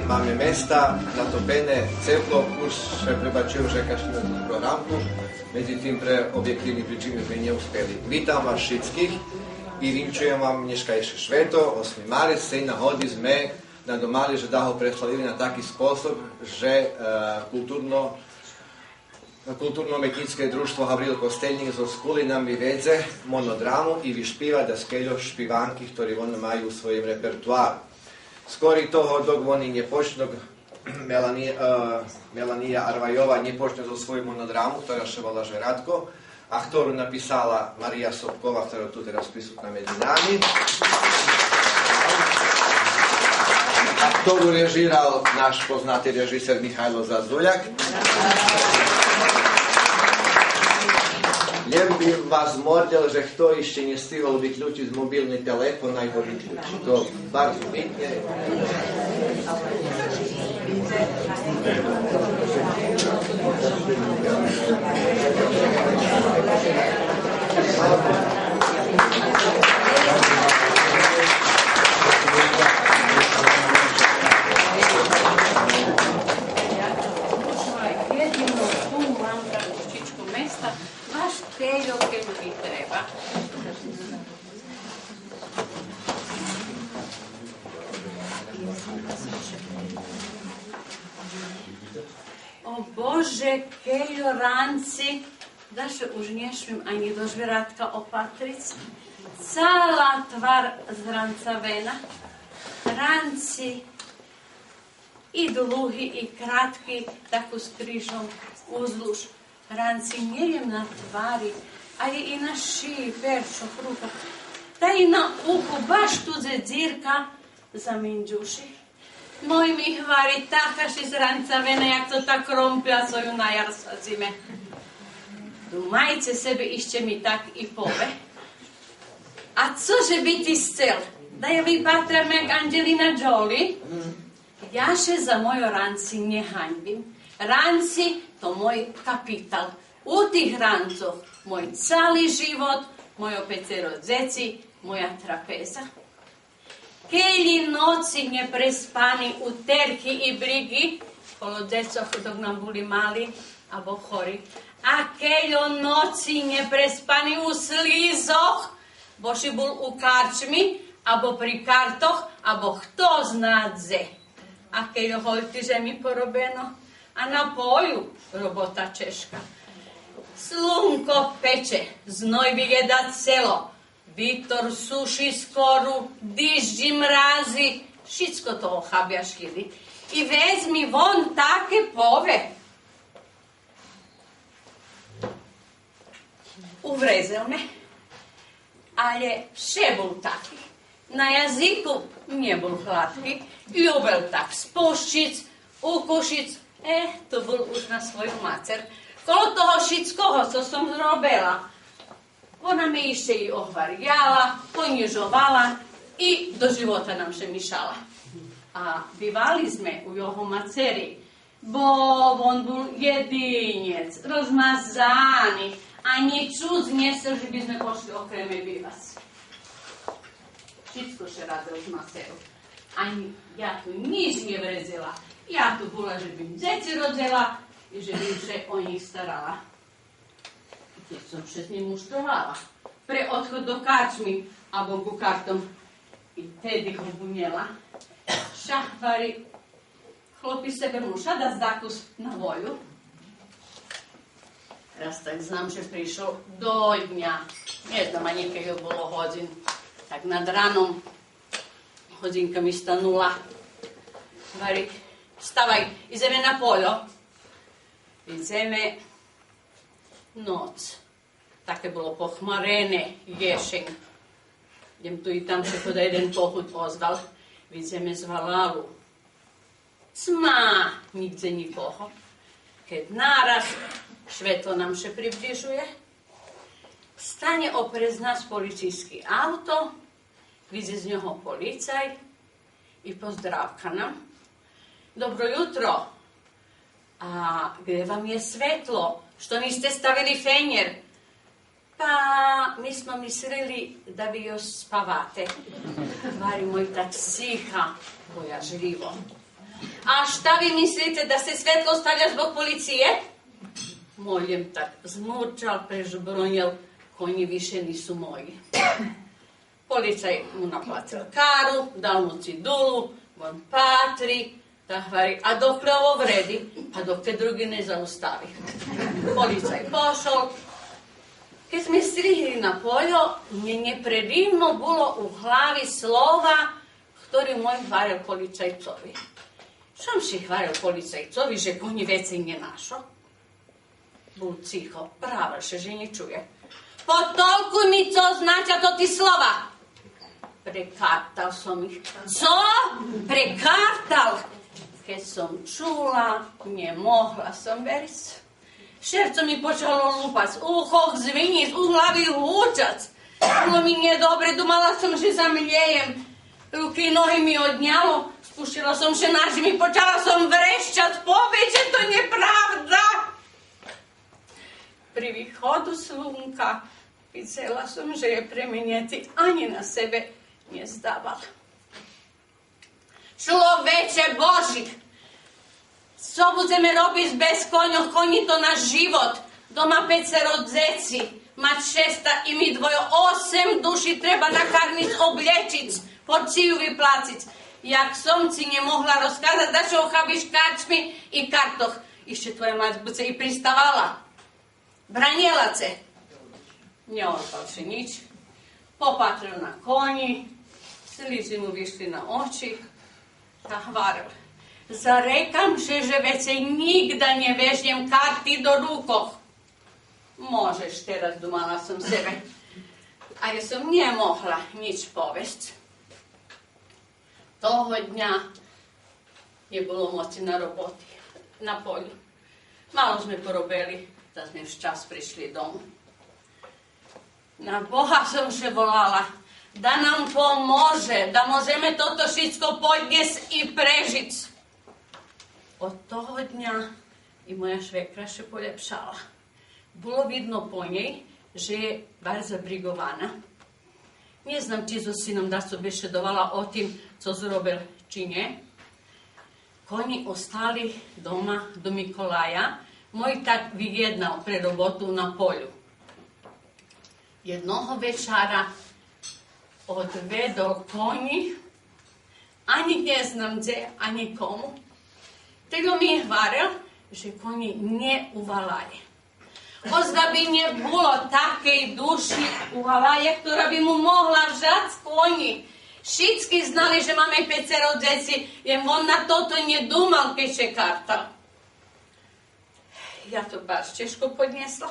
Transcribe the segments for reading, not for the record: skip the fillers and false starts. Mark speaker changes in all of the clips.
Speaker 1: máme mesta natopené teplo, už sa prebačujem, že kašíme tú programku, medzi tým pre objektívne príčiny sme neúspeli. Vítam vás všetkých i vinčujem vám dneškajšie šveto, 8. marec, 7 hody sme nadomali, že da ho preslavili na taký spôsob, že kulturno-umetnické društvo Gavril Kostelník zo Skuli nam vyvedze monodramu i vyšpíva da skeľo špivánky, ktorí oni majú v svojom repertoáru. Skôr toho, dok oni nepočnú, Melania Arvajová nepočne zo svoju monodramu, ktorá sa volá Žeratko, a ktorú napísala Maria Sobková, ktorá tu teraz prisutná medzi nami. A ktorú režíral náš poznatý režisér Michajlo Zazuľak. Len by vás mordil, že kto ešte nestihol vyključiť mobilný telefon, naj ho vyključi. To bardzo pekne.
Speaker 2: Quello che mi treba. O Bože, keľo ranci, da se už nešmim ani do žveratka opatric, cala tvar zrancavena, ranci i dluhi i kratki, tako s križom uzduž. Ranci njeljem na tvari, ali i na šiji, perčo, kruha, da i na uhu baš tuđe dzirka za minđuši. Moj mi hvari takaš iz rancavene, jak to tak rompja svoju na jar sa zime. Dumajce sebe išće mi tak i pove. A cože biti scel? Da ja vi patram jak Angelina Jolie? Ja še za mojo ranci ne hanjbim. Ranci to moj kapital. U tih rancov moj cali život, mojo pecero dzeci, moja trapeza. Kelji noci neprespani u terki i brigi, kolo dzecov dok nam buli mali, abo chori. A keljo noci neprespani u slizoch, boši bol u karčmi, abo pri kartoch, abo kto zna dze. A keljo holti že mi porobeno, a na polju robota češka. Slunko peče, znoj vyjeda celo, vitor suši skoru, dižđi mrazi, šicko to ohabjaš jedi. I vezmi von take pove. Uvrezel me, ale še bol taki. Na jaziku nje bol hladki, i obel tak spoščic, ukušic, to bol už na svoju macer. Kolo toho všetkoho, co som zrobila, ona mi ešte i ohvarjala, ponižovala i do života nam še mišala. A bivali sme u jeho maceri, bo on bol jedinec, rozmazani, ani čud nesel, že by sme pošli okreme bivac. Všetko še rade uz maceru. Ani ja tu nič nevrezila. Ja tu bola, že by im dzeci rodzela i že by se o nich starala. Keď som še s ním muštrovala. Pre odchod do karčmy, abo ku kartom, i tedy ho bunjela. Šahvari, chlopi sebe muša da zdakus na volju. Raz tak znam, že prišao do dňa, ne znam, a nekaj je bolo hodin, tak nad ranom hodinka mi stanula. Vari, stavaj, ideme na poljo. Ideme noc. Také bolo pochmarene, ješeň. Idem tu i tam še koda jeden pohut ozval. Ideme z Valalu. Cma, nigde nikoho. Keď naraz švetlo nám še približuje, stane oprez nás policijski auto, vidze z njoho policaj i pozdravka nam. Dobro jutro. A gde vam je svetlo? Što niste stavili fenjer? Pa, mi smo mislili da vi još spavate. Vari moj tak siha, bojažljivo. A šta vi mislite, da se svetlo stavlja zbog policije? Moljem tak zmurčal, prežbronjel, konji više nisu moji. Policaj mu naplatil karu, dal mu cidulu, on patri, da hvari, a dokle ovo vredi? Pa dok te drugi ne zaustavi. Policaj pošol. Kad sme strihli na poljo, mnje predivno bilo u hlavi slova, ktorý môj hvaril policajcovi. Šom si hvaril policajcovi, že konji veci nie našo? Bol cicho, pravil se, že ne čuje. Potolkuj mi, co značia to ti slova. Prekartal som ich. Co? Prekartal? Keď som čula, nemohla som veriť. Šerco mi počalo lúpať, uchoch zviniť, u hlavy húčať. Bolo mi nedobre, dumala som, že zamliejem. Ruky i nohy mi odňalo, spustila som še nažmi, počala som vrešťať, povedz, že to nepravda. Pri východu slunka videla som, že je premenjeti ani na sebe nezdával. Človeče Boží, co budeme robiť bez koňov, koní to náš život. Doma 5 dzeci, mať 6 i mi dvojo, 8 duši treba nakarmiť, oblečiť, porciju vyplaciť. Jak som si nemohla rozkázať, da čo ochabíš karčmi i kartoch. Ešte tvoja mať buce i pristavala. Branjela se. Neostal še nič. Popatril na konji, slizi mu vyšli na oči, a hvaril. Zarekam se, že vecej nikda ne vežnjem karty do rukoh. Možeš, teraz dumala som sebe. Ale som nemohla nič povesť. Toho dňa je bolo moci na roboti, na polju. Malo sme porobili, da sme včas prišli domu. Na Boha som še volala, da nam pomože, da môžeme toto všetko podniesť i prežiť. Od toho dňa i moja švekra še polepšala. Bolo vidno po nej, že je bar zabrigovaná. Nie znam, či so synom da su bešedovala o tim, co zrobil, či nie. Konji ostali doma do Mikolaja. Moj tak vyjednal pre robotu na polju. Jednoho večara odvedol konji, ani ne znam gdje, ani komu. Tego mi je hvaril, že konji ne uvalaje. Ozda by ne bilo takej duši u Halaje, ktorá by mu mohla vzať konji. Všetci znali, že máme 5 deci, jen on na toto nedumal, keď je kartal. Ja to baš ťažko podniesla.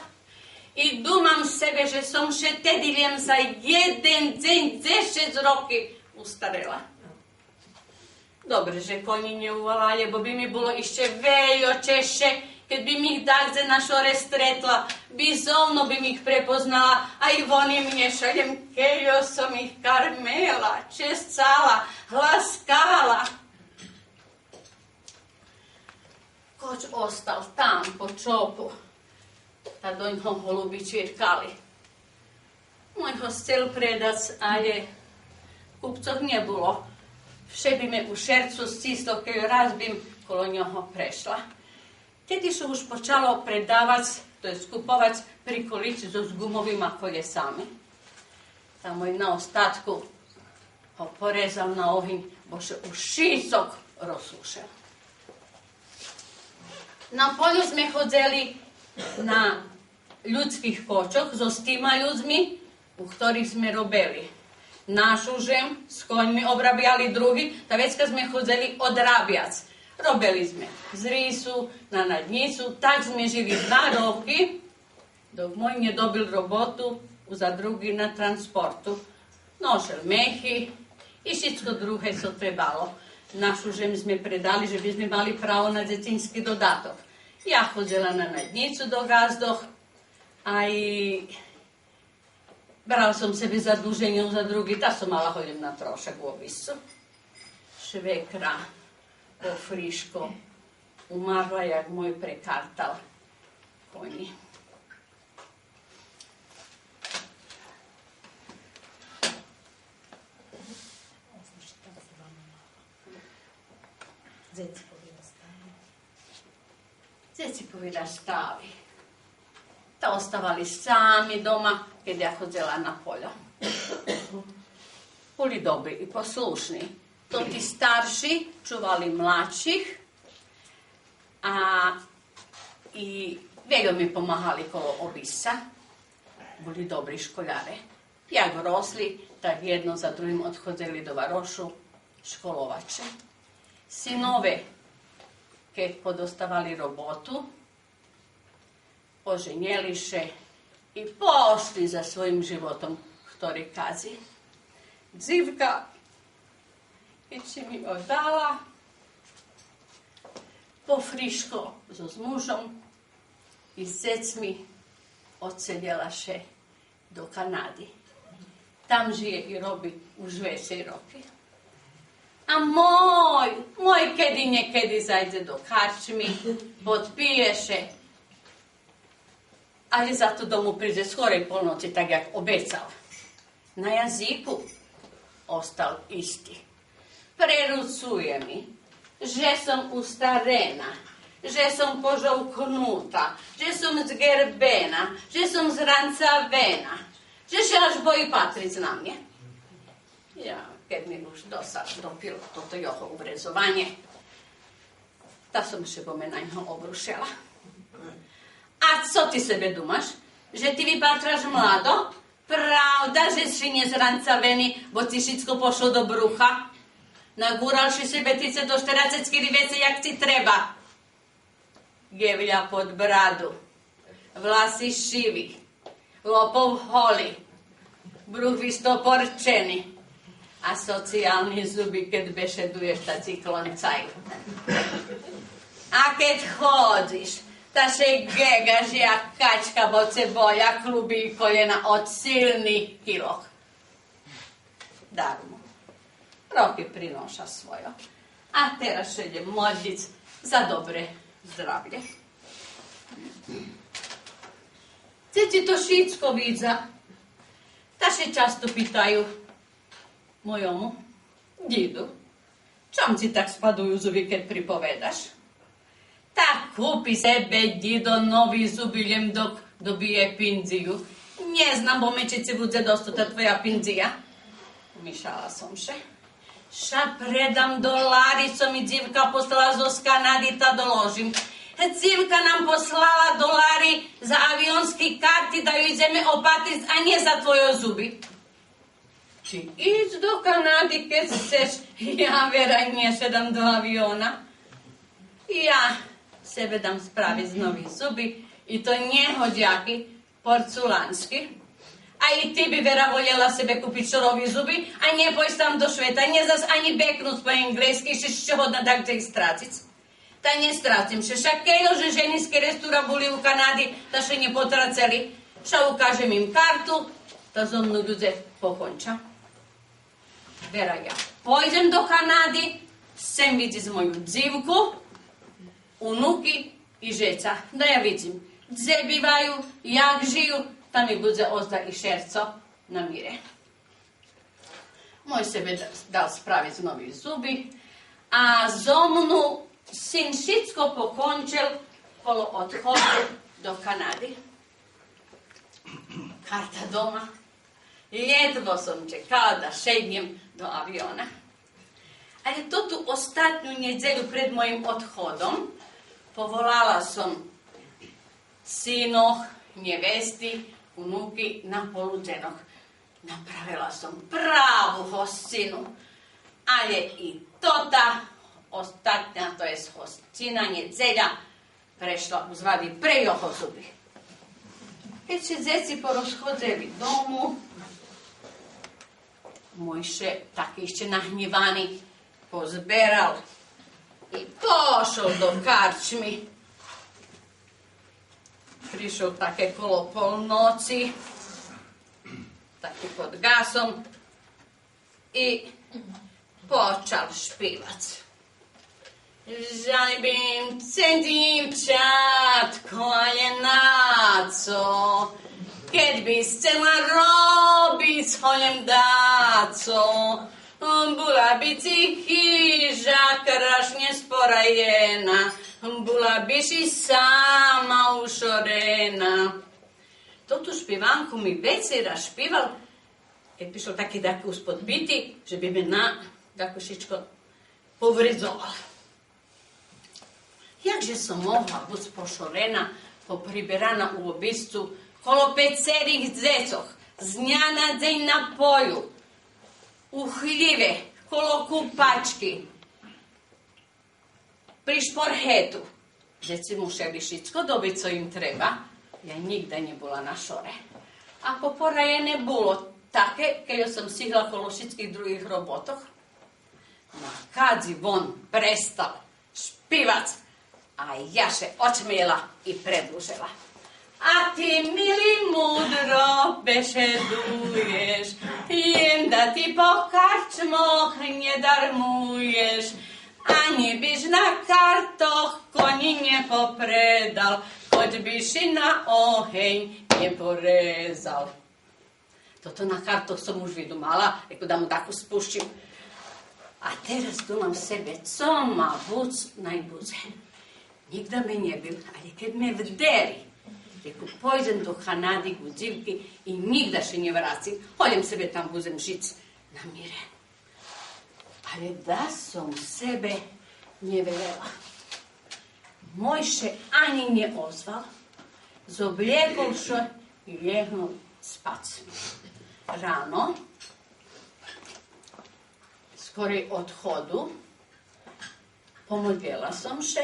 Speaker 2: I dumam sebe, že som še tedy len za jeden deň 10 roky ustarela. Dobre, že konji neuvalaje, bo by mi bolo ešte veľo češće, keď by mi ich dagdze na šore stretla, bizovno by mi ich prepoznala, a i oni mne šaljem, keľo som ich karmela, čescala, hlaskala. Koč ostal tam po čopu, a do ňoho holubi čvirkali. Môj ho chcel predať, ale kupcov nebulo. Vše by me u šercu stislo, keď raz bym kolo ňoho prešla. Tedy su už počalo predavať, to je skupovať prikolici so s gumovima kolesami. Tam môj na ostatku ho porezal na oheň, bo še už šísok rozsušel. Na polju sme chodzeli na ľudských kočoch so s týma ľuďmi, u ktorých sme robili. Našu žem s koňmi obrabiali drugi, ta vecka sme chodzeli odrabiac. Robili sme z rísu na nadnicu, tak sme žili 2 roky, dok môj nedobil robotu za drugi na transportu. Nošel mechy i všetko druhé so trebalo. Našu žem sme predali, že by sme mali pravo na detinský dodatok. Ja chodzela na nadnicu do gazdoch a i bral som sebe zadluženju za drugi, ta som mala hodem na trošak u ovisu. Švekra po friško umarla, jak môj prekartal konji.
Speaker 3: Zec.
Speaker 2: Zecipovi rastali. Ta ostavali sami doma, kad ja chodzela na polja. Boli dobri i poslušni. To ti starši čuvali mladších i veľmi mi pomáhali kolo obisa. Boli dobri školjare. Jak rosli, tak jedno za drugim odchodzeli do varošu školovače. Sinove, kad podostavali robotu, oženjeliše i pošli za svojim životom, ktorý kazi. Dzivka ići mi oddala po friško s mužom i s decmi odsedjelaše do Kanady. Tam žije i robi už veće roky. A moj kedy niekedy zajde do karčmy, podpiješe, ali zato domu priđe skorej polnoci, tak jak obecal. Na jaziku ostal isti. Prerucuje mi, že som ustarena, že som požovknuta, že som zgerbena, že som zrancavena, že še až boji patric na mne. Ja, keď mi už dopilo toto jeho uvrezovanie, ta som še po me na ňo obrušila. A co ti sebe dumaš? Že ti vypatraš mlado? Pravda, že si nezrancavený, bo ti všetko pošlo do brucha? Naguralši si petice do 40 vece, jak ti treba. Gevľa pod bradu, vlasy šivi, lopov holi, bruch vystoporčený a sociálni zuby, keď bešeduješ, ta ti kloncajú. A keď chodíš, ta še gegaš jak kačka, bo se boja klubí koljena od silných kiloh. Darmo. Roky prinoša svojo. A teraz še idem modliť za dobre zdravlje. Ceci to všetko vidza. Ta še často pýtajú mojomu didu, čom ti tak spadujú zuby, keď pripovedaš? Tak kúpi sebe dido nový zubiljem dok dobije pinziju. Ne znam bome če se bude dostota tvoja pinzija. Mišala som še. Ša predam dolari, co mi dzivka poslala zo Kanady, ta doložim. Dzivka nam poslala dolari za avionski karti da ju ideme opatriť a nie za tvoje zuby. Či ísť do Kanady, keď chceš? Ja veraj nie šedam do aviona. Ja sebe dam spraviť z nových zuby i to nehoďaky, porculánsky. A i ty by vera voljela sebe kúpiť šorovi zuby a nepojď tam do Šveta, nezas ani beknúť po englesky, še čo hodna tak kde ich stráciť. Ta nestracim še, však kejlo, že ženické restúra boli u Kanady, ta še nepotraceli. Ša ukážem im kartu, ta zo mnou ľudze pokonča. Vera, ja pôjdem do Kanady, sem vidieť moju dzivku, unuky i žeca. Da ja vidim gdje bivaju, jak žiju, ta mi bude ozda i šerco na mire. Moj sebe dal spraviť novi zubi, a zomnu sin všetko pokončil kolo odchodu do Kanady. Karta doma. Jedvo som čekala da šednem do aviona. Ale to tu ostatnú nedzeľu pred mojim odchodom povolala som synoch, nevesty, unuky na poludzenok. Napravila som právu hostinu, ale i tota ostatná, to je hostina, nedzeľa, prešla uz vady pre jeho zuby. Keď si zeci porozchodzeli domu, môjše taký ešte nahnevaný pozberal i pošol do karčmy. Prišiel také kolo polnoci, taký pod gasom i počal špívať. Žalbím se divčatko, ale náco, keď by chcela robiť holem dáco, bola by ti chyža krašne sporajená, bola da biši sama ušorena. Toto špivanku mi veci rašpival, keď prišlo taký uspod biti, že bi me na dakošičko povrizoval. Jakže som mohla buď pošorena, popriberana u obiscu, kolo pecerih dzecoh, z dňa na deň na poju, u hljive, kolo kupačky, pri šporhetu. Djeci mušeli šicko dobiti, co im treba. Ja nigda nie bola na šore. Ako poraje ne bilo take, keď som sihla kolo všetkých druhých robotoch, na kadzi von prestal špivac, a ja še očmela i predlužila. A ti, mili, mudro bešeduješ, jen da ti po karčmoch ne darmuješ, ani biš na kartoch koni ne popredal, koď biš i na oheň ne porezal. Toto na kartoch som už vidumala, reko da mu tako spuščim. A teraz dumam sebe, co ma buc najbuze. Nigda me nie bil, ali keď me vderi, reko pojdem do Kanady u dzivki i nigda še ne vracim, hodjem sebe tam buzem žic na mire. Ali da som sebe ne velela. Mojše ani ne ozval, zobljekovšo i ljehnul spac. Rano, skorej odhodu, pomodljela som še,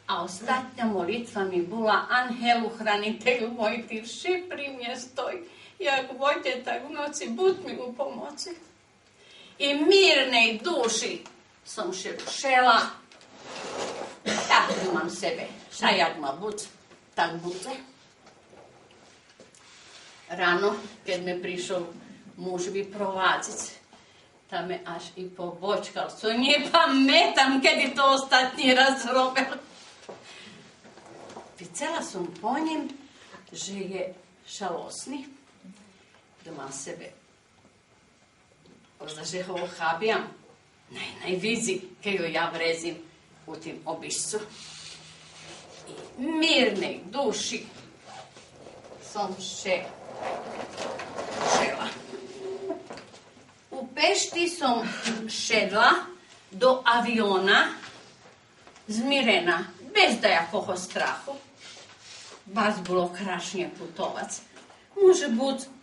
Speaker 2: a ostatnja molitva mi bila Anhelu hranitelju moj, ti vši pri mje stoj, jak vojte tak v noci, bud mi u pomoci. I mirnej duši som še všela, tak imam sebe, ša jak ma bud, tak bude. Rano, keď me prišol muž vyprovadziť, tam me až i pobočkal, co nie pamätam, kedy to ostatní raz robil. Videla som po ním, že je šalosný, doma sebe, že ho ochábiam, najvízi, keď ho ja vrezim u tým obišcu. I mirnej duši som še šela. U Pešti som šedla do aviona zmirena, bez dajakoho strahu. Baš bilo krašnje putovac.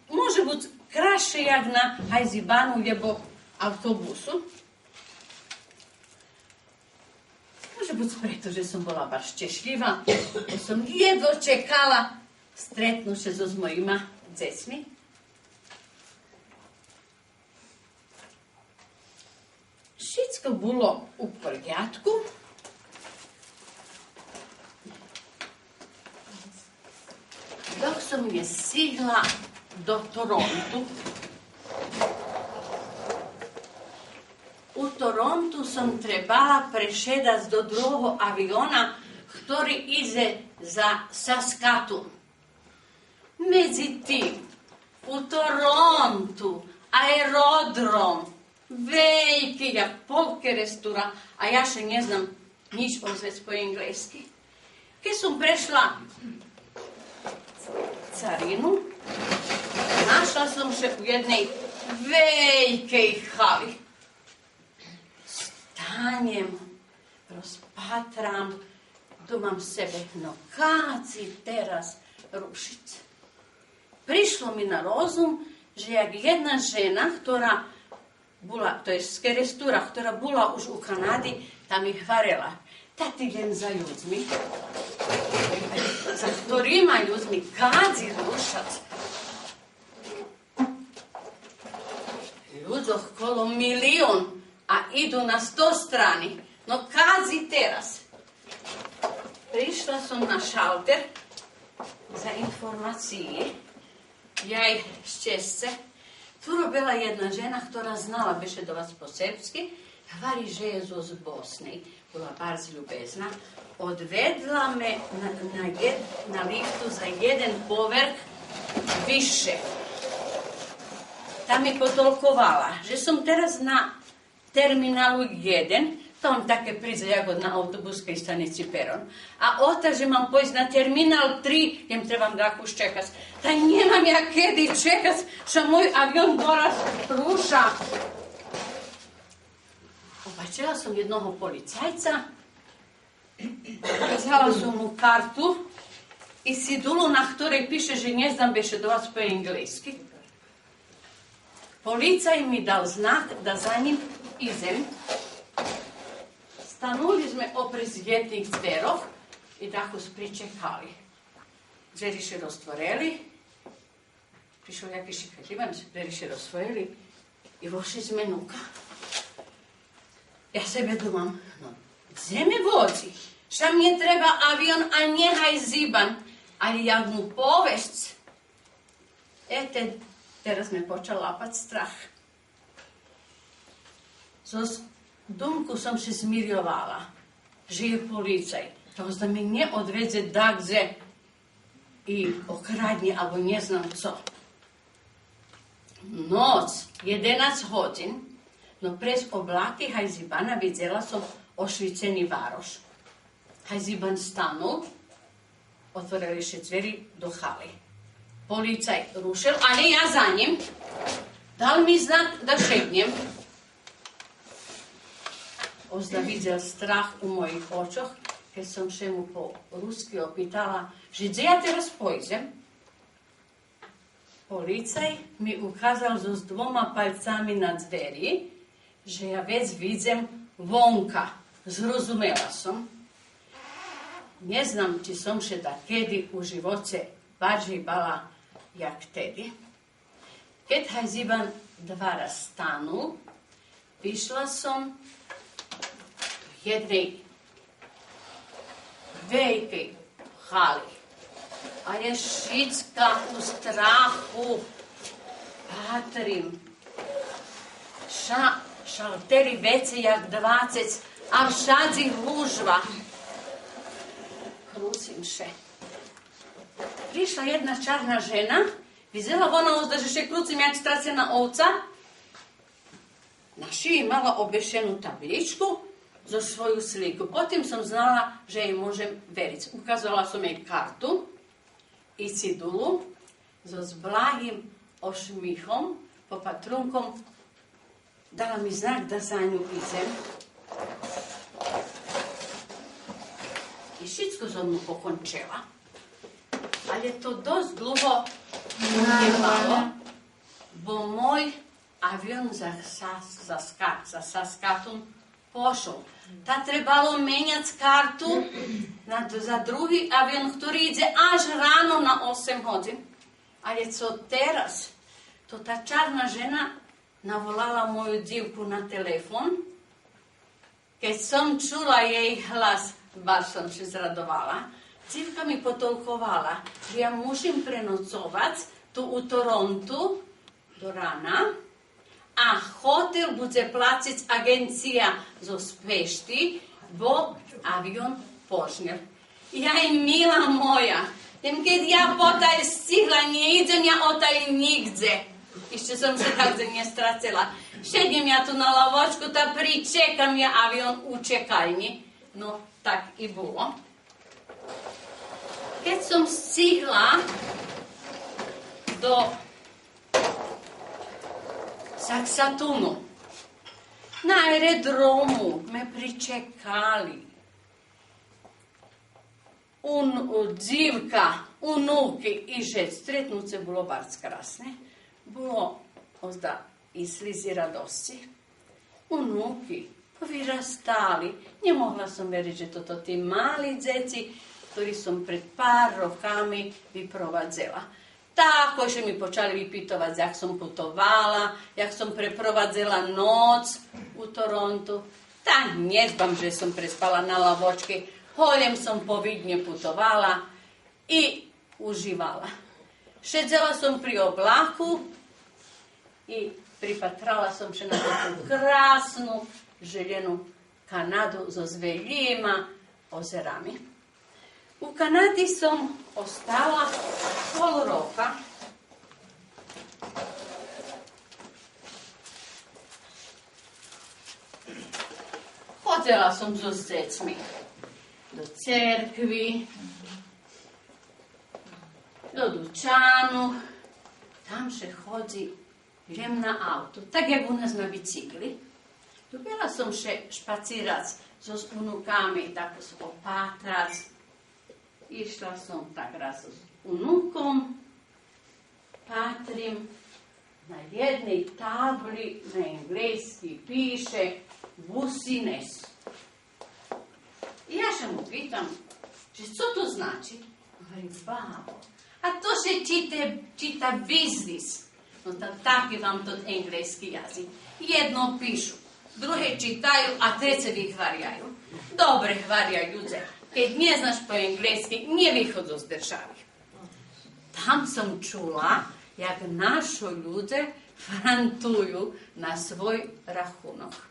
Speaker 2: Može bud kraše jak na Hajzibanu ljebo autobusu. Može bud preto, že som bola baš češljiva, bo som jedvo čekala stretnuše so s mojima dzecmi. Všetko bilo u poriadku. Dok som je stigla do Torontu. U Torontu som trebala prešedať do druhého aviona, ktorý ide za Saskatoon. Medzi tým, u Torontu, aerodrom, veľký, jak polke restúra, a ja še neznam nič ozvec po englesky. Keď som prešla carinu, našla som še u jednej veľkej hali. Stanem, rozpatram, domam sebe, no kad si teraz rušiť? Prišlo mi na rozum, že jak jedna žena, ktorá bola, to je skerestúra, ktorá bola už u Kanady, tam ich varela. Tak ty len za ľuďmi, za ktorýma ľuďmi kádzi rušať. Ľuďoch kolo 1 milión a idú na 100 strany. No kádzi teraz. Prišla som na šalter za informácie. Jaj šťastce. Tu robila jedna žena, ktorá znala bešedovať po srpsky, hvari, že je zo Bosnej. Bola bardzo ljubezna. Odvedla me na liftu za jeden povrch više. Tam mi potolkovala, že som teraz na terminalu 1, Tam také príde jak na autobuskej stanici Peron. A otac, že mám pojsť na terminál 3, jem trebám dáku čekať. Tak nemám ja kedy čekať, že môj avion doraz rúša. Obačila som jednoho policajca, vzala som mu kartu i sidulu, na ktorej píše, že neznam bešedovať po englesky. Policaj mi dal znak da za njim idem. Stanuli sme oprez jednih dverov i tako pričekali. Dveri še roztvorili. Prišel jaký šikativan, dveri še roztvorili i vošli sme nuka. Ja sebe domam, no, gdje me vozi? Šta mi je treba avion, a njehaj ziban. Ali jak mu povešć. Teraz me počal lapat strah. Zos dumku som se smirjovala, že je policaj. To da me ne odveze dagze i okradnje, alebo ne znam co. Noc, 11 hodin, no prez oblaki Hajzibana vidjela som ošviceni varoš. Hajziban stanul, otvorili še dveri do hali. Policaj rušil, ali ja za njim. Dal mi znak da šegnem. Ozda videl strah u mojich očoch, keď som še mu po rusky opýtala, že gdje ja teraz pojdem? Policaj mi ukázal so s 2 palcami na dveri, že ja vec vidím vonka. Zrozumela som. Neznam, či som še da kedy u živoce bardziej bala jak tedy. Keď Hajziban dvara stanu, vyšla som jednej velikej hali. A je šicka u strahu. Patrim. Šalteri vece jak 20, a všadzi gužva. Krucim še. Prišla jedna čarna žena, videla ona ozda, že še krucim jak stracena ovca. Na šiji mala obešenú tabličku za svoju sliku. Potom som znala, že jej môžem veriť. Ukázala som jej kartu i cidulu so zblahým ošmichom, popatrunkom. Dala mi znak da za ňu idem. I všetko som mu pokončila. Ale to dosť dlho nebalo, bo môj avion za Saskatoon pošol. Ta trebalo menjati kartu za drugi avion, ktorý ide až ráno na 8 hodin. Ali co teraz, to ta čarna žena navolala moju divku na telefon. Keď som čula jej hlas, baš som se zradovala. Divka mi potolkovala, že ja musím prenocovať tu u Torontu do rána, a hotel bude platiť agencija zo Pešti, bo avion požnel. Jaj, mila moja, keď ja potaj stihla, ne idem ja otaj nigde. Ešte som sa takde nestracela. Šednem ja tu na lavočku, ta pričekam ja avion u čekajni. No, tak i bolo. Keď som stihla do Saskatoonu, na aerodromu me pričekali dzivka, unuki i žec. Stretnuce bolo barc krasne. Bolo ozda i slizi radosti. Unuki povyrastali. Nemohla som veriť, že toto tí mali dzeci, ktorí som pred pár rokami vyprovadzela. Tako, že mi počali vypytovať, jak som putovala, jak som preprovadzela noc u Torontu. Tak nedbam, že som prespala na lavočke. Holem som povidne putovala i užívala. Šedzela som pri oblaku i pripatrala som še na takú krásnu, želenú Kanadu so zveljima ozerami. U Kanadi som ostala pol roka. Hotela som so decmi do cerkvi, do dućanu, tam še chodzi, idem na auto, tak jak u nas na bicykli. Ljubila som še špacirac so s unukami, tako s opatrac. Išla som tak raz s unukom, patrim, na jednej tabli na englejski piše Busines. I ja še mu pitam, že co to znači? Govorim, babo, a to se čita biznis. No tak je vam to englejski jazik. Jedno pišu, druge čitaju, a trece vyhvarjaju. Dobre hvarjaju ľudze. Keď nie znaš po englejski, nie východ z državi. Tam som čula, jak našo ľudze frantujú na svoj rachunok.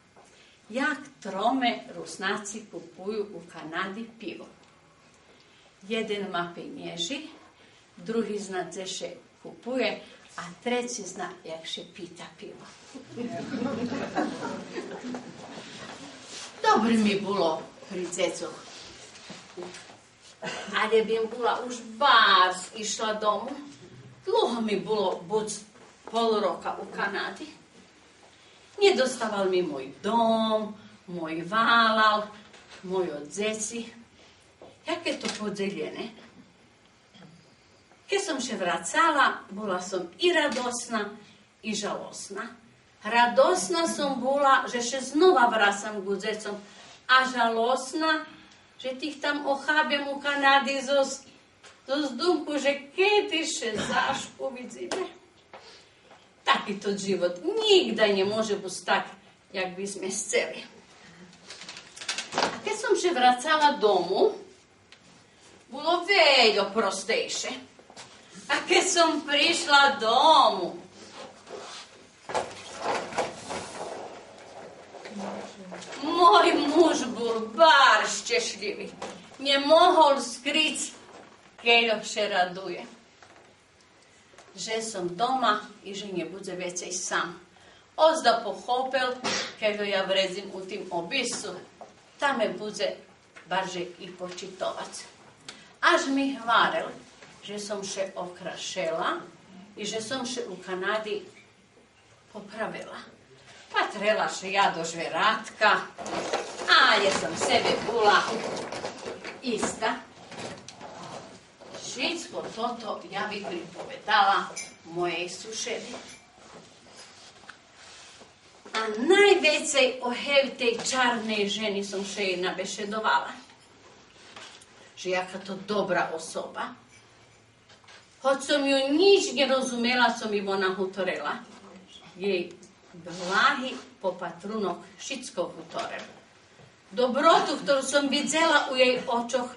Speaker 2: Jak trome Rusnáci kupujú u Kanady pivo. Jeden má penieži, druhý zna, že kupuje, a treći zna, jak še pita pivo. Dobre mi bilo pri dzecoch. Ale bi bila už bars išla domu. Dlho mi bilo buď pol roka u Kanadi. Nedostával mi môj dom, môj válal, môj od dzeci. Jaké to podeljené. Keď som še vracala, bola som i radosna, i žalosna. Radosna som bola, že še znova vracam ku dzecom, a žalosna, že tých tam ochábem u Kanady zo zdumku, že kedy še zášku vidíme. Takýto život nikda nemôže byť tak, jak by sme chceli. A keď som še vracala domu, bolo veľa prostejšie. A keď som prišla domu, môj muž bol bar štešlivý. Nemohol skryť, keď še raduje. Že som doma i že nebude vecej sám. Ozda pochopil, keď ja vrezim u tým obisu, tam me bude barže i počitovať. Až mi hvarel, že som še okrašela i že som še u Kanady popravila. Patrela še ja do žverátka, a je som sebe bula ista. Všetko toto ja by pripovedala mojej sušedi. A najvecej o tej čarnej ženi som še jej nabešedovala. Že jaká to dobrá osoba. Hoď som ju nič nerozumela, som im ona hutorela. Jej blahý popatrunok všetko hutorel. Dobrotu, ktorú som videla u jej očoch,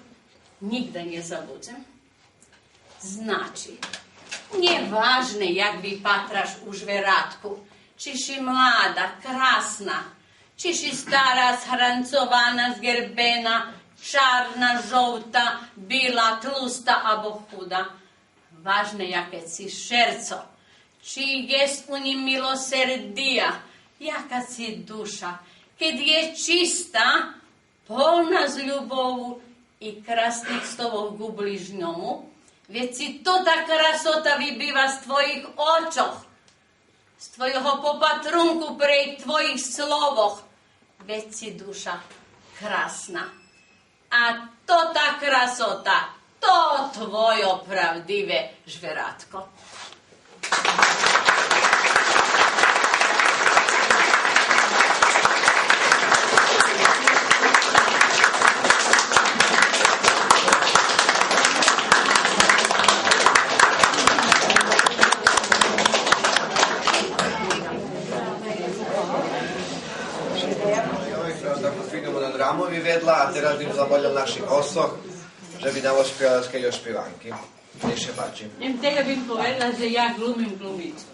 Speaker 2: nikda nezabudem. Znači, nevažne jak vypatraš u žveratku, či si mlada, krasna, či si stara, shrancovana, zgerbena, čarna, žovta, bila, tlusta abo chuda. Važne jaké si šerco, či jest u njim miloserdija, jaka si duša, keď je čista, polna z ljubovu i krasnih s tobou ku bližnjomu, veď si to ta krasota vybiva z tvojich očoch, z tvojho popatrunku prej tvojich slovoch, veď si duša krasna. A to ta krasota, to tvojo pravdive žveratko.
Speaker 1: Ramovi vedla, a teraz im zavolil našich osoch, že by nám ospievala skeľo špivánky. Nech sa páči.
Speaker 2: Tega bym povedala, že ja glumim glumicu.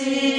Speaker 3: si